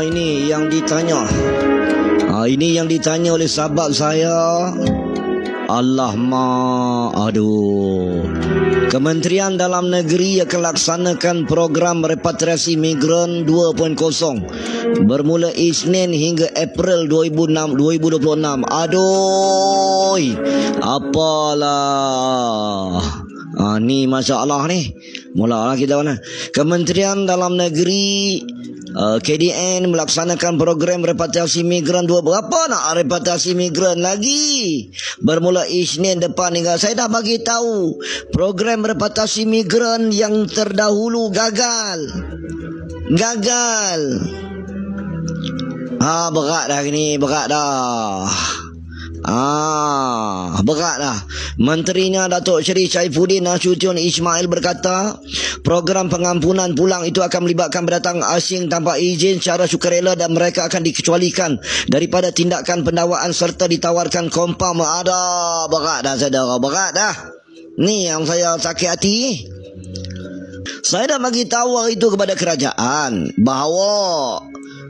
Ini yang ditanya. Ini yang ditanya oleh sahabat saya. Aduh. Kementerian Dalam Negeri akan laksanakan program repatriasi migran 2.0 bermula Isnin hingga April 2026. Aduh, apalah. Ni masalah ni. Mulalah kita mana. Kementerian Dalam Negeri KDN melaksanakan program repatriasi migran berapa nak repatriasi migran lagi bermula Isnin depan hingga saya dah bagi tahu program repatriasi migran yang terdahulu gagal. Berat dah ni, berat dah. Berat dah. Menterinya Datuk Seri Saifuddin Nasution Ismail berkata, program pengampunan pulang itu akan melibatkan pendatang asing tanpa izin secara sukarela dan mereka akan dikecualikan daripada tindakan pendakwaan serta ditawarkan kompaun. Berat dah saudara, berat dah. Ni yang saya sakit hati. Saya dah bagi tahu hari itu kepada kerajaan bahawa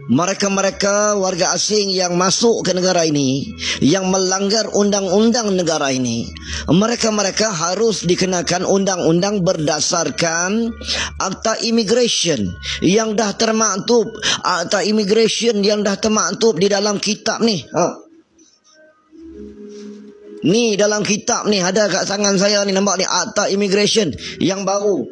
mereka-mereka warga asing yang masuk ke negara ini, yang melanggar undang-undang negara ini, mereka-mereka harus dikenakan undang-undang berdasarkan Akta Immigration yang dah termaktub. Akta Immigration yang dah termaktub di dalam kitab ni. Ni dalam kitab ni ada kat tangan saya ni, nampak ni Akta Immigration yang baru.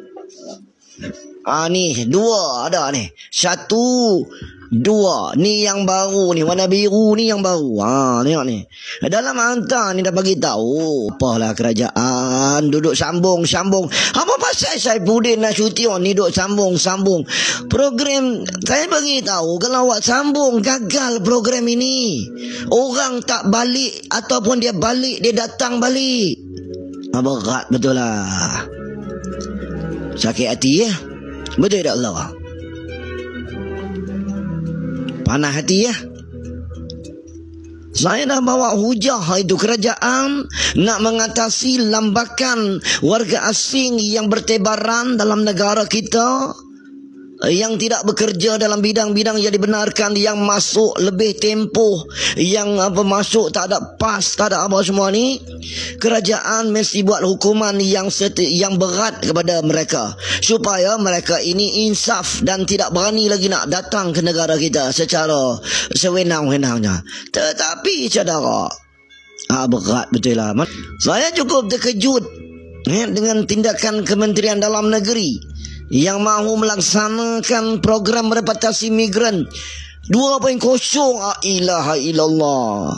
Ni dua ada ni. Satu, dua. Ni yang baru ni, warna biru ni yang baru. Tengok ni. Dalam akta ni dah bagi tahu. Apalah kerajaan duduk sambung. Apa pasal Saifuddin Nasution ni duduk sambung. Program saya bagi tahu kalau awak sambung gagal program ini. Orang tak balik ataupun dia balik dia datang balik. Berat betul lah. Sakit hati ya. Betul tak Allah? Panas hati ya. Saya dah bawa hujah itu kerajaan nak mengatasi lambakan warga asing yang bertebaran dalam negara kita, yang tidak bekerja dalam bidang-bidang yang dibenarkan, yang masuk lebih tempoh, yang masuk tak ada pas, tak ada apa semua ni. Kerajaan mesti buat hukuman yang berat kepada mereka supaya mereka ini insaf dan tidak berani lagi nak datang ke negara kita secara sewenang-wenangnya. Tetapi saudara, berat betul lah. Saya cukup terkejut dengan tindakan Kementerian Dalam Negeri yang mahu melaksanakan program repatriasi migran 2.0. Ilaha illallah.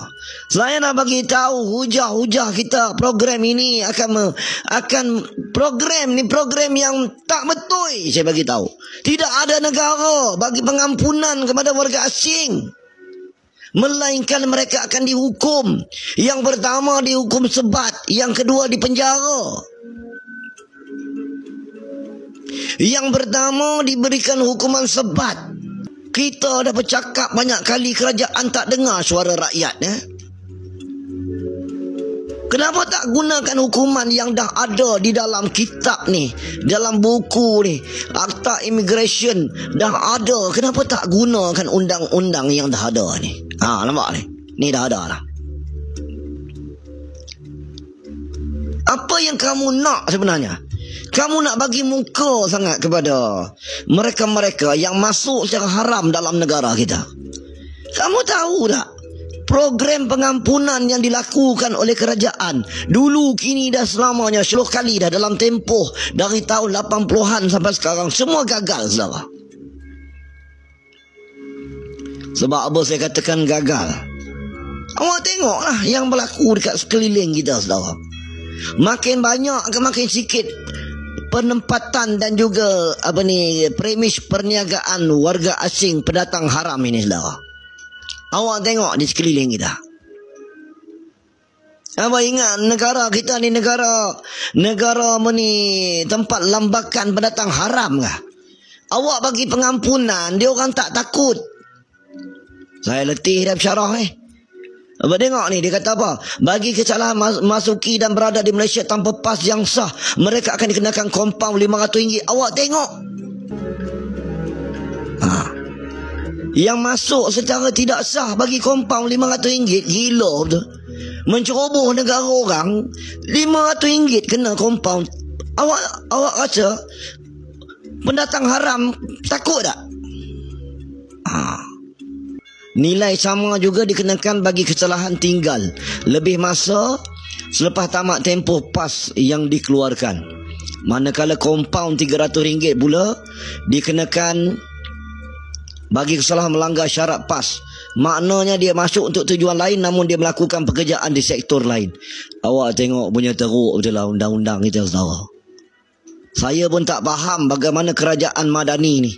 Saya nak bagi tahu hujah-hujah kita, program ini akan program yang tak betul. Saya bagi tahu tidak ada negara bagi pengampunan kepada warga asing, melainkan mereka akan dihukum. Yang pertama dihukum sebat, yang kedua dipenjara. Yang pertama diberikan hukuman sebat. Kita dah bercakap banyak kali, kerajaan tak dengar suara rakyat. Kenapa tak gunakan hukuman yang dah ada di dalam kitab ni, dalam buku ni, Akta Immigration dah ada. Kenapa tak gunakan undang-undang yang dah ada ni? Nampak ni? Ni dah ada lah. Apa yang kamu nak sebenarnya? Kamu nak bagi muka sangat kepada mereka-mereka yang masuk secara haram dalam negara kita. Kamu tahu tak? Program pengampunan yang dilakukan oleh kerajaan dulu, kini dah selamanya 10 kali dah dalam tempoh dari tahun 80-an sampai sekarang, semua gagal saudara. Sebab apa saya katakan gagal? Awak tengoklah yang berlaku dekat sekeliling kita saudara. Makin banyak ke makin sikit penempatan dan juga premis perniagaan warga asing pendatang haram ini saudara. Awak tengok di sekeliling kita. Awak ingat negara kita ni negara tempat lambakan pendatang haram kah? Awak bagi pengampunan, dia orang tak takut. Saya letih dah bersyarah Abang tengok ni, dia kata apa? Bagi kesalahan masuki dan berada di Malaysia tanpa pas yang sah, mereka akan dikenakan kompaun RM500. Awak tengok. yang masuk secara tidak sah bagi kompaun RM500. Gila betul. Menceroboh negara orang, RM500 kena kompaun. Awak rasa pendatang haram takut tak? Nilai sama juga dikenakan bagi kesalahan tinggal lebih masa selepas tamat tempoh PAS yang dikeluarkan. Manakala kompaun RM300 pula dikenakan bagi kesalahan melanggar syarat PAS. Maknanya dia masuk untuk tujuan lain namun dia melakukan pekerjaan di sektor lain. Awak tengok punya teruk betul lah undang-undang kita, saudara. Saya pun tak faham bagaimana kerajaan madani ni.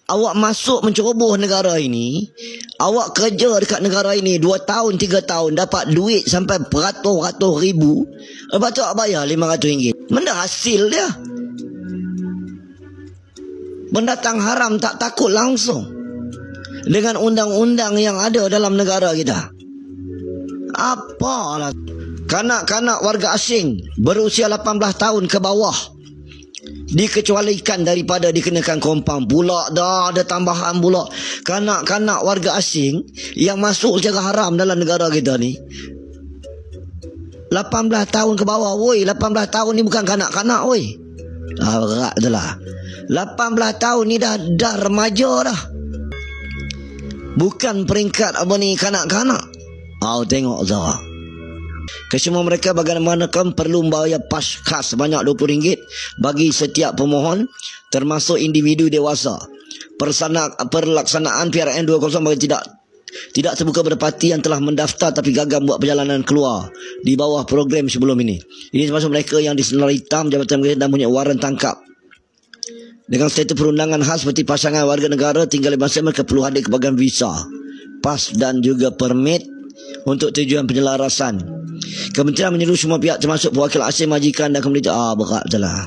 Awak masuk menceroboh negara ini, awak kerja dekat negara ini 2 tahun, 3 tahun, dapat duit sampai beratus-ratus ribu. Lepas tu awak bayar RM500. Benda hasil dia. Pendatang haram tak takut langsung dengan undang-undang yang ada dalam negara kita. Apalah. Kanak-kanak warga asing berusia 18 tahun ke bawah dikecualikan daripada dikenakan kompaun. Pula dah ada tambahan pula. Kanak-kanak warga asing yang masuk secara haram dalam negara kita ni 18 tahun ke bawah. Woi, 18 tahun ni bukan kanak-kanak woi. Berat tu lah. 18 tahun ni dah remaja dah. Bukan peringkat apa ni kanak-kanak. Tengok Zah. Kesemua mereka bagaimanakah perlu membayar PAS khas sebanyak RM20 bagi setiap pemohon termasuk individu dewasa. Perlaksanaan PRN 20 bagi tidak terbuka pada parti yang telah mendaftar tapi gagal buat perjalanan keluar di bawah program sebelum ini. Ini termasuk mereka yang disenar hitam jabatan mereka dan punya waran tangkap dengan status perundangan khas seperti pasangan warga negara tinggal di masa mereka perlu hadir kebagian visa, PAS dan juga permit untuk tujuan penyelarasan. Kementerian menyuruh semua pihak termasuk pewakil asing, majikan dan komunitas. Berat betul lah.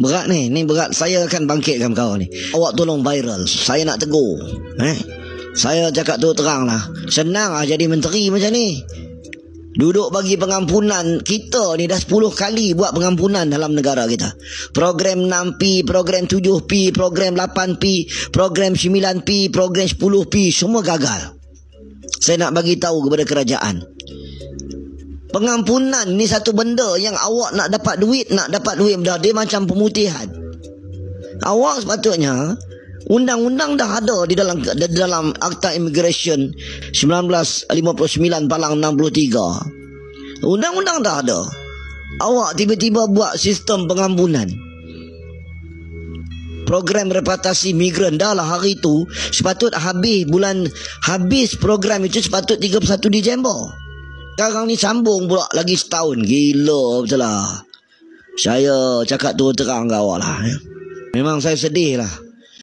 Berat ni berat. Saya akan bangkitkan kau ni. Awak tolong viral. Saya nak tegur. Saya cakap tu terang lah. Senang lah jadi menteri macam ni. Duduk bagi pengampunan. Kita ni dah 10 kali buat pengampunan dalam negara kita. Program 6P, program 7P, program 8P, program 9P, program 10P, semua gagal. Saya nak bagi tahu kepada kerajaan. Pengampunan ni satu benda yang awak nak dapat duit dah. Dia macam pemutihan. Awak sepatutnya undang-undang dah ada di dalam Akta Immigration 1959 Palang 63. Undang-undang dah ada. Awak tiba-tiba buat sistem pengampunan. Program repatriasi migran dah lah hari tu sepatut habis program itu sepatut 31 Disember. Sekarang ni sambung pula lagi setahun. Gila betul lah. Saya cakap tu terang ke awak lah. Memang saya sedih lah.